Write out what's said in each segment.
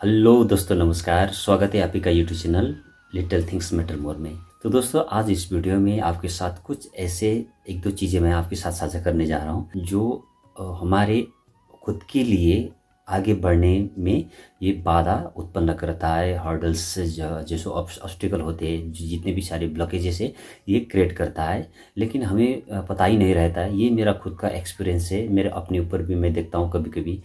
Hello दोस्तों, नमस्कार। स्वागत है आपका YouTube channel little things matter more में। तो दोस्तों, आज इस वीडियो में आपके साथ कुछ ऐसे एक दो चीज़ें मैं आपके साथ साझा करने जा रहा हूँ जो हमारे खुद के लिए आगे बढ़ने में ये बाधा उत्पन्न करता है। हर्डल्स जैसे ऑब्स्टिकल होते हैं, जितने भी सारे ब्लॉकेजेस है, ये क्रिएट करता है। लेकिन हमें पता ही नहीं रहता है। ये मेरा खुद का एक्सपीरियंस है। मेरे अपने ऊपर भी मैं देखता हूँ कभी कभी,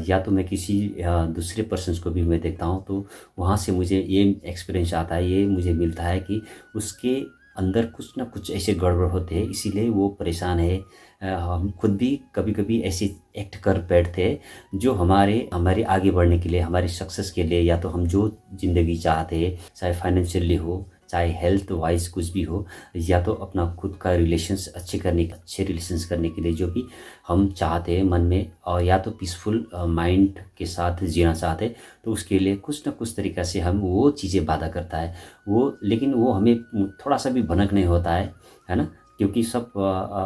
या तो मैं किसी दूसरे पर्सन्स को भी मैं देखता हूँ, तो वहाँ से मुझे ये एक्सपीरियंस आता है, ये मुझे मिलता है कि उसके अंदर कुछ ना कुछ ऐसे गड़बड़ होते हैं, इसीलिए वो परेशान है। हम खुद भी कभी कभी ऐसे एक्ट कर बैठते हैं जो हमारे हमारे आगे बढ़ने के लिए, हमारी सक्सेस के लिए, या तो हम जो ज़िंदगी चाहते हैं, चाहे फाइनेंशियली हो, चाहे हेल्थ वाइज कुछ भी हो, या तो अपना खुद का रिलेशंस अच्छे रिलेशंस करने के लिए जो भी हम चाहते हैं मन में, और या तो पीसफुल माइंड के साथ जीना चाहते हैं, तो उसके लिए कुछ ना कुछ तरीक़ा से हम वो चीज़ें बाधा करता है वो। लेकिन वो हमें थोड़ा सा भी भनक नहीं होता है ना, क्योंकि सब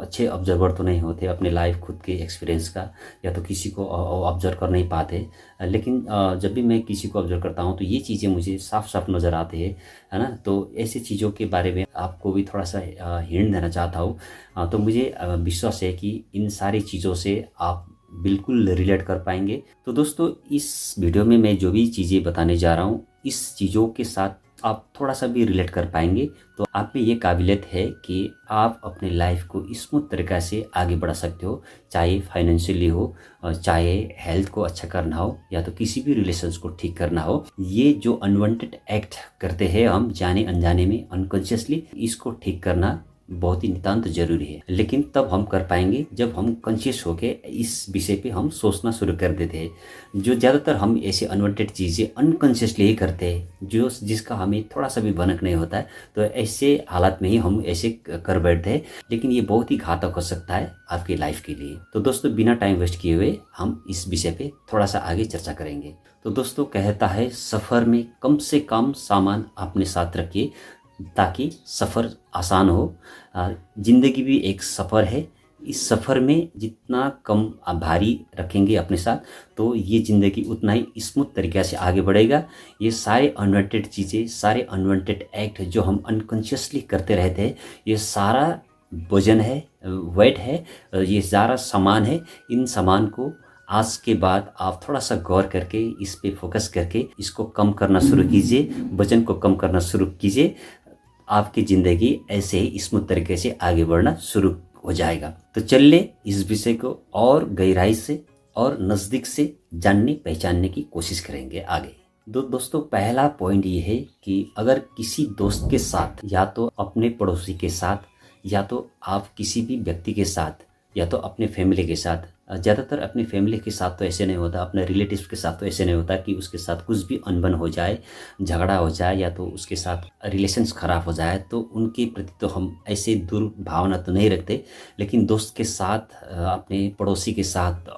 अच्छे ऑब्जर्वर तो नहीं होते अपने लाइफ खुद के एक्सपीरियंस का, या तो किसी को ऑब्जर्व कर नहीं पाते। लेकिन जब भी मैं किसी को ऑब्जर्व करता हूँ तो ये चीज़ें मुझे साफ साफ नज़र आती है ना। तो ऐसी चीज़ों के बारे में आपको भी थोड़ा सा हिंट देना चाहता हूँ। तो मुझे विश्वास है कि इन सारी चीज़ों से आप बिल्कुल रिलेट कर पाएंगे। तो दोस्तों, इस वीडियो में मैं जो भी चीज़ें बताने जा रहा हूँ, इस चीज़ों के साथ आप थोड़ा सा भी रिलेट कर पाएंगे, तो आप में ये काबिलियत है कि आप अपने लाइफ को स्मूथ तरीक़ा से आगे बढ़ा सकते हो। चाहे फाइनेंशियली हो, चाहे हेल्थ को अच्छा करना हो, या तो किसी भी रिलेशंस को ठीक करना हो। ये जो अनवांटेड एक्ट करते हैं हम जाने अनजाने में, अनकॉन्शियसली, इसको ठीक करना बहुत ही नितांत जरूरी है। लेकिन तब हम कर पाएंगे जब हम कॉन्शियस होके इस विषय पे हम सोचना शुरू कर देते हैं। जो ज़्यादातर हम ऐसे अनवांटेड चीज़ें अनकॉन्शियसली ही करते हैं, जो जिसका हमें थोड़ा सा भी भनक नहीं होता है, तो ऐसे हालात में ही हम ऐसे कर बैठते हैं। लेकिन ये बहुत ही घातक हो सकता है आपकी लाइफ के लिए। तो दोस्तों, बिना टाइम वेस्ट किए हुए हम इस विषय पे थोड़ा सा आगे चर्चा करेंगे। तो दोस्तों, कहता है सफ़र में कम से कम सामान अपने साथ रखिए ताकि सफ़र आसान हो। ज़िंदगी भी एक सफ़र है। इस सफ़र में जितना कम भारी रखेंगे अपने साथ, तो ये ज़िंदगी उतना ही स्मूथ तरीक़े से आगे बढ़ेगा। ये सारे अनवांटेड चीज़ें, सारे अनवांटेड एक्ट जो हम अनकॉन्शियसली करते रहते हैं, ये सारा वजन है, वेट है, ये सारा सामान है। इन सामान को आज के बाद आप थोड़ा सा गौर करके, इस पे फोकस करके इसको कम करना शुरू कीजिए, वजन को कम करना शुरू कीजिए। आपकी ज़िंदगी ऐसे ही स्मूथ तरीके से आगे बढ़ना शुरू हो जाएगा। तो चलिए इस विषय को और गहराई से और नज़दीक से जानने पहचानने की कोशिश करेंगे आगे। दोस्तों, पहला पॉइंट ये है कि अगर किसी दोस्त के साथ, या तो अपने पड़ोसी के साथ, या तो आप किसी भी व्यक्ति के साथ, या तो अपने फैमिली के साथ, ज़्यादातर अपनी फैमिली के साथ तो ऐसे नहीं होता, अपने रिलेटिव्स के साथ तो ऐसे नहीं होता कि उसके साथ कुछ भी अनबन हो जाए, झगड़ा हो जाए, या तो उसके साथ रिलेशंस ख़राब हो जाए, तो उनके प्रति तो हम ऐसे दुर्भावना तो नहीं रखते। लेकिन दोस्त के साथ, अपने पड़ोसी के साथ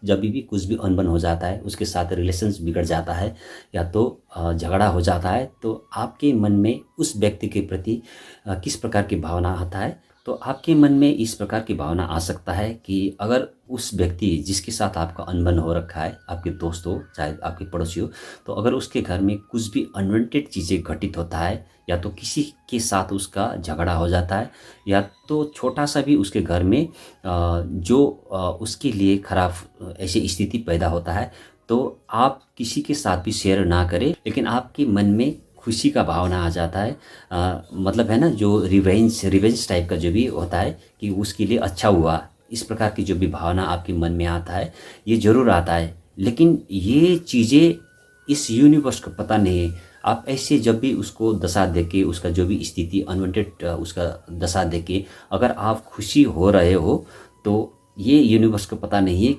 जब भी कुछ भी अनबन हो जाता है, उसके साथ रिलेशंस बिगड़ जाता है, या तो झगड़ा हो जाता है, तो आपके मन में उस व्यक्ति के प्रति किस प्रकार की भावना आता है? तो आपके मन में इस प्रकार की भावना आ सकता है कि अगर उस व्यक्ति जिसके साथ आपका अनबन हो रखा है, आपके दोस्त हो चाहे आपके पड़ोसी हो, तो अगर उसके घर में कुछ भी अनवांटेड चीज़ें घटित होता है, या तो किसी के साथ उसका झगड़ा हो जाता है, या तो छोटा सा भी उसके घर में जो उसके लिए खराब ऐसी स्थिति पैदा होता है, तो आप किसी के साथ भी शेयर ना करें। लेकिन आपके मन में खुशी का भावना आ जाता है, मतलब है ना, जो रिवेंज टाइप का जो भी होता है कि उसके लिए अच्छा हुआ, इस प्रकार की जो भी भावना आपके मन में आता है, ये ज़रूर आता है। लेकिन ये चीज़ें इस यूनिवर्स को पता नहीं है। आप ऐसे जब भी उसको दशा देके, उसका जो भी स्थिति अनवांटेड उसका दशा देके अगर आप खुशी हो रहे हो, तो ये यूनिवर्स को पता नहीं है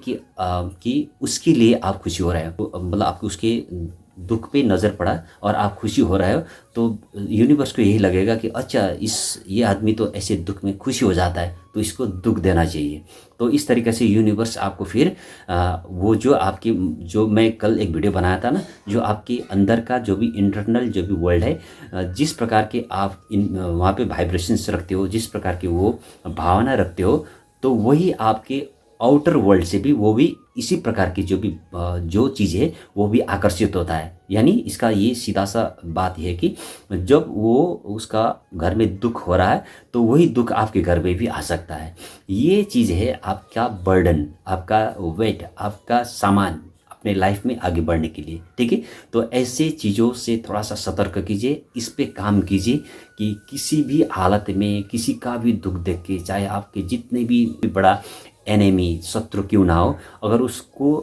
कि उसके लिए आप खुशी हो रहे हो। मतलब आपको उसके दुख पे नज़र पड़ा और आप खुशी हो रहे हो, तो यूनिवर्स को यही लगेगा कि अच्छा, ये आदमी तो ऐसे दुख में खुशी हो जाता है, तो इसको दुख देना चाहिए। तो इस तरीके से यूनिवर्स आपको फिर वो जो मैं कल एक वीडियो बनाया था ना, जो आपके अंदर का जो भी इंटरनल जो भी वर्ल्ड है, जिस प्रकार के आप वहाँ पे वाइब्रेशंस रखते हो, जिस प्रकार की वो भावना रखते हो, तो वही आपके आउटर वर्ल्ड से भी वो भी इसी प्रकार की जो चीज़ है वो भी आकर्षित होता है। यानी इसका ये सीधा सा बात यह है कि जब वो उसका घर में दुख हो रहा है तो वही दुख आपके घर में भी आ सकता है। ये चीज़ है आपका बर्डन, आपका वेट, आपका सामान अपने लाइफ में आगे बढ़ने के लिए, ठीक है। तो ऐसे चीज़ों से थोड़ा सा सतर्क कीजिए, इस पे काम कीजिए कि किसी भी हालत में किसी का भी दुख देख के, चाहे आपके जितने भी बड़ा एनिमी शत्रु क्यों ना हो, अगर उसको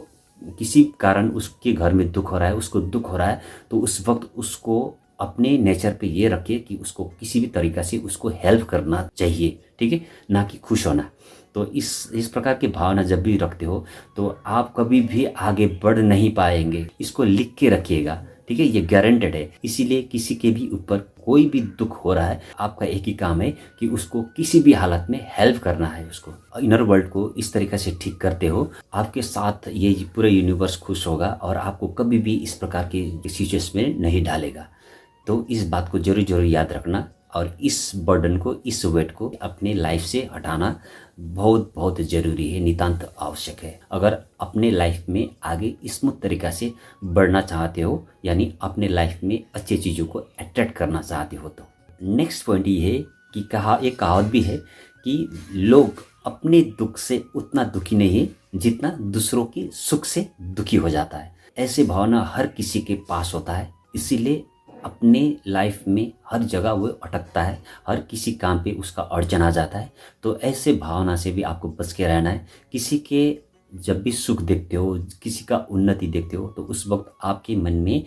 किसी कारण उसके घर में दुख हो रहा है, उसको दुख हो रहा है, तो उस वक्त उसको अपने नेचर पे ये रखिए कि उसको किसी भी तरीक़ा से उसको हेल्प करना चाहिए, ठीक है, ना कि खुश होना। तो इस प्रकार की भावना जब भी रखते हो तो आप कभी भी आगे बढ़ नहीं पाएंगे। इसको लिख के रखिएगा, ठीक है, ये गारंटेड है। इसीलिए किसी के भी ऊपर कोई भी दुख हो रहा है, आपका एक ही काम है कि उसको किसी भी हालत में हेल्प करना है। उसको इनर वर्ल्ड को इस तरीके से ठीक करते हो, आपके साथ ये पूरा यूनिवर्स खुश होगा और आपको कभी भी इस प्रकार की सिचुएशन में नहीं डालेगा। तो इस बात को जरूर जरूर याद रखना और इस बर्डन को, इस वेट को अपने लाइफ से हटाना बहुत बहुत ज़रूरी है, नितांत आवश्यक है। अगर अपने लाइफ में आगे स्मूथ तरीक़ा से बढ़ना चाहते हो, यानी अपने लाइफ में अच्छी चीज़ों को अट्रैक्ट करना चाहते हो। तो नेक्स्ट पॉइंट ये है कि एक कहावत भी है कि लोग अपने दुख से उतना दुखी नहीं है जितना दूसरों के सुख से दुखी हो जाता है। ऐसे भावना हर किसी के पास होता है, इसीलिए अपने लाइफ में हर जगह वो अटकता है, हर किसी काम पे उसका अड़चन आ जाता है। तो ऐसे भावना से भी आपको बच के रहना है। किसी के जब भी सुख देखते हो, किसी का उन्नति देखते हो, तो उस वक्त आपके मन में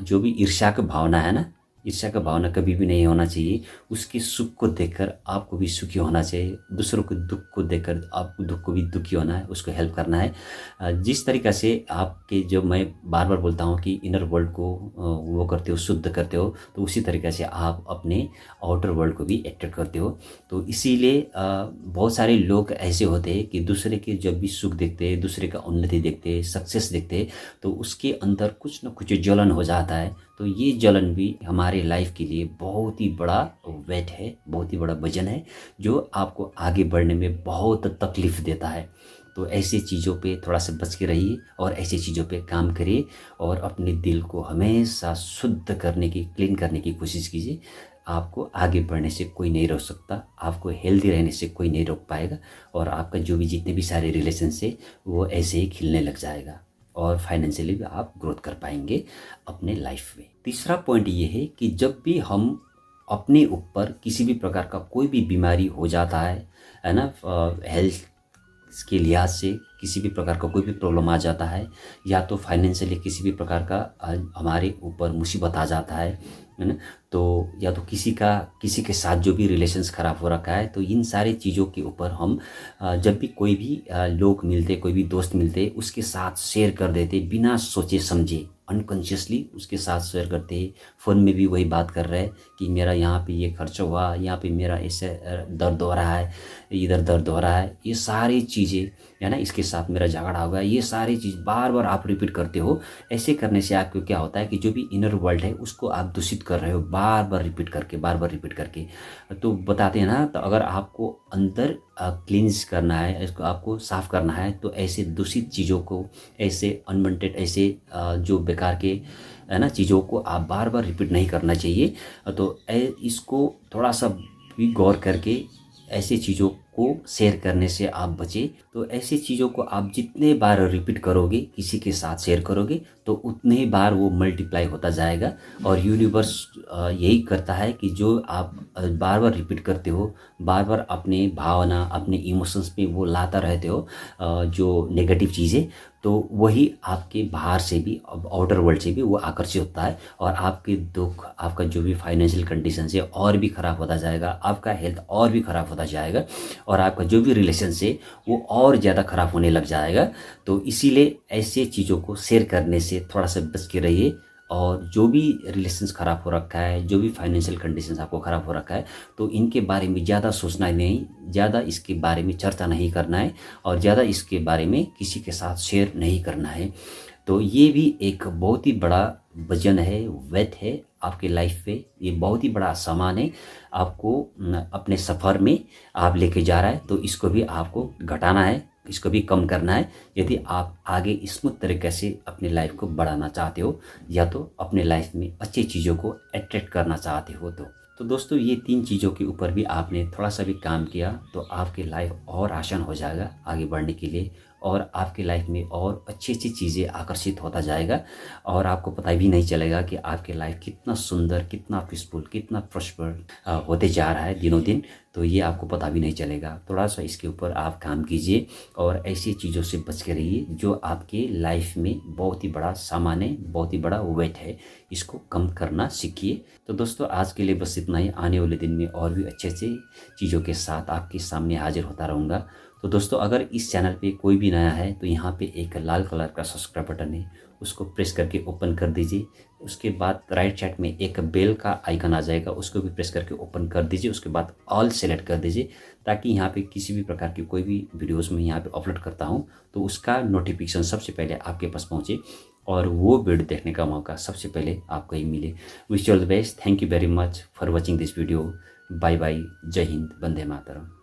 जो भी ईर्ष्या की भावना है ना, ईर्ष्या का भावना कभी भी नहीं होना चाहिए। उसके सुख को देखकर आपको भी सुखी होना चाहिए, दूसरों के दुख को देखकर आपको दुख को भी दुखी होना है, उसको हेल्प करना है। जिस तरीक़ा से आपके, जो मैं बार बार बोलता हूँ कि इनर वर्ल्ड को वो करते हो, शुद्ध करते हो, तो उसी तरीक़े से आप अपने आउटर वर्ल्ड को भी अट्रैक्ट करते हो। तो इसीलिए बहुत सारे लोग ऐसे होते हैं कि दूसरे के जब भी सुख देखते हैं, दूसरे का उन्नति देखते हैं, सक्सेस देखते हैं, तो उसके अंदर कुछ न कुछ जलन हो जाता है। तो ये जलन भी हमारे लाइफ के लिए बहुत ही बड़ा वेट है, बहुत ही बड़ा वजन है, जो आपको आगे बढ़ने में बहुत तकलीफ़ देता है। तो ऐसी चीज़ों पे थोड़ा सा बच के रहिए और ऐसी चीज़ों पे काम करिए और अपने दिल को हमेशा शुद्ध करने की, क्लीन करने की कोशिश कीजिए। आपको आगे बढ़ने से कोई नहीं रोक सकता, आपको हेल्दी रहने से कोई नहीं रोक पाएगा और आपका जो भी जितने भी सारे रिलेशन है वो ऐसे ही खिलने लग जाएगा और फाइनेंशियली भी आप ग्रोथ कर पाएंगे अपने लाइफ में। तीसरा पॉइंट ये है कि जब भी हम अपने ऊपर किसी भी प्रकार का कोई भी बीमारी हो जाता है ना, हेल्थ के लिहाज से किसी भी प्रकार का कोई भी प्रॉब्लम आ जाता है, या तो फाइनेंशियली किसी भी प्रकार का हमारे ऊपर मुसीबत आ जाता है ना, तो या तो किसी के साथ जो भी रिलेशंस ख़राब हो रखा है, तो इन सारी चीज़ों के ऊपर हम जब भी कोई भी लोग मिलते, कोई भी दोस्त मिलते, उसके साथ शेयर कर देते बिना सोचे समझे, अनकॉन्शियसली उसके साथ शेयर करते हैं। फ़ोन में भी वही बात कर रहे हैं कि मेरा यहाँ पे ये खर्च हुआ, यहाँ पे मेरा ऐसे दर्द हो रहा है, इधर दर्द हो रहा है, ये सारी चीज़ें है ना, इसके साथ मेरा झगड़ा हो गया, ये सारी चीज़ बार बार आप रिपीट करते हो। ऐसे करने से आपको क्या होता है कि जो भी इनर वर्ल्ड है उसको आप दूषित कर रहे हो, बार बार रिपीट करके। तो बताते हैं ना, तो अगर आपको अंदर क्लींस करना है, इसको आपको साफ़ करना है, तो ऐसे दूषित चीज़ों को, ऐसे अनवांटेड, ऐसे जो बेकार के है ना चीज़ों को आप बार बार रिपीट नहीं करना चाहिए। तो इसको थोड़ा सा भी गौर करके ऐसी चीज़ों को शेयर करने से आप बचें। तो ऐसी चीज़ों को आप जितने बार रिपीट करोगे, किसी के साथ शेयर करोगे, तो उतने ही बार वो मल्टीप्लाई होता जाएगा। और यूनिवर्स यही करता है कि जो आप बार बार रिपीट करते हो, बार बार अपने भावना, अपने इमोशंस पे वो लाता रहते हो जो नेगेटिव चीज़ें, तो वही आपके बाहर से भी, आउटर वर्ल्ड से भी वो आकर्षित होता है और आपके दुख, आपका जो भी फाइनेंशियल कंडीशन है और भी ख़राब होता जाएगा, आपका हेल्थ और भी ख़राब होता जाएगा और आपका जो भी रिलेशन है वो और ज़्यादा ख़राब होने लग जाएगा। तो इसीलिए ऐसे चीज़ों को शेयर करने से थोड़ा सा बच के रहिए। और जो भी रिलेशंस ख़राब हो रखा है, जो भी फाइनेंशियल कंडीशंस आपको ख़राब हो रखा है, तो इनके बारे में ज़्यादा सोचना नहीं, ज़्यादा इसके बारे में चर्चा नहीं करना है और ज़्यादा इसके बारे में किसी के साथ शेयर नहीं करना है। तो ये भी एक बहुत ही बड़ा वजन है, वेट है आपके लाइफ पे। ये बहुत ही बड़ा सामान है, आपको अपने सफ़र में आप लेके जा रहा है, तो इसको भी आपको घटाना है, इसको भी कम करना है यदि आप आगे स्मूथ तरीके से अपनी लाइफ को बढ़ाना चाहते हो या तो अपने लाइफ में अच्छी चीज़ों को अट्रैक्ट करना चाहते हो। तो दोस्तों ये 3 चीज़ों के ऊपर भी आपने थोड़ा सा भी काम किया तो आपकी लाइफ और आसान हो जाएगा आगे बढ़ने के लिए, और आपकी लाइफ में और अच्छी अच्छी चीज़ें आकर्षित होता जाएगा और आपको पता भी नहीं चलेगा कि आपकी लाइफ कितना सुंदर, कितना पीसफुल, कितना प्रॉस्पर होते जा रहा है दिनों दिन। तो ये आपको पता भी नहीं चलेगा। थोड़ा सा इसके ऊपर आप काम कीजिए और ऐसी चीज़ों से बच के रहिए जो आपके लाइफ में बहुत ही बड़ा सामान है, बहुत ही बड़ा वेट है। इसको कम करना सीखिए। तो दोस्तों आज के लिए बस इतना ही। आने वाले दिन में और भी अच्छे अच्छे चीज़ों के साथ आपके सामने हाजिर होता रहूँगा। तो दोस्तों अगर इस चैनल पे कोई भी नया है तो यहाँ पे एक लाल कलर का सब्सक्राइब बटन है, उसको प्रेस करके ओपन कर दीजिए। उसके बाद राइट साइड में एक बेल का आइकन आ जाएगा, उसको भी प्रेस करके ओपन कर दीजिए। उसके बाद ऑल सेलेक्ट कर दीजिए ताकि यहाँ पे किसी भी प्रकार की कोई भी वीडियोज़ में यहाँ पे अपलोड करता हूँ तो उसका नोटिफिकेशन सबसे पहले आपके पास पहुँचे और वो वीडियो देखने का मौका सबसे पहले आपको ही मिले। Wish you all the best. Thank you very much for watching this video. Bye bye. Jai Hind. Vande Mataram.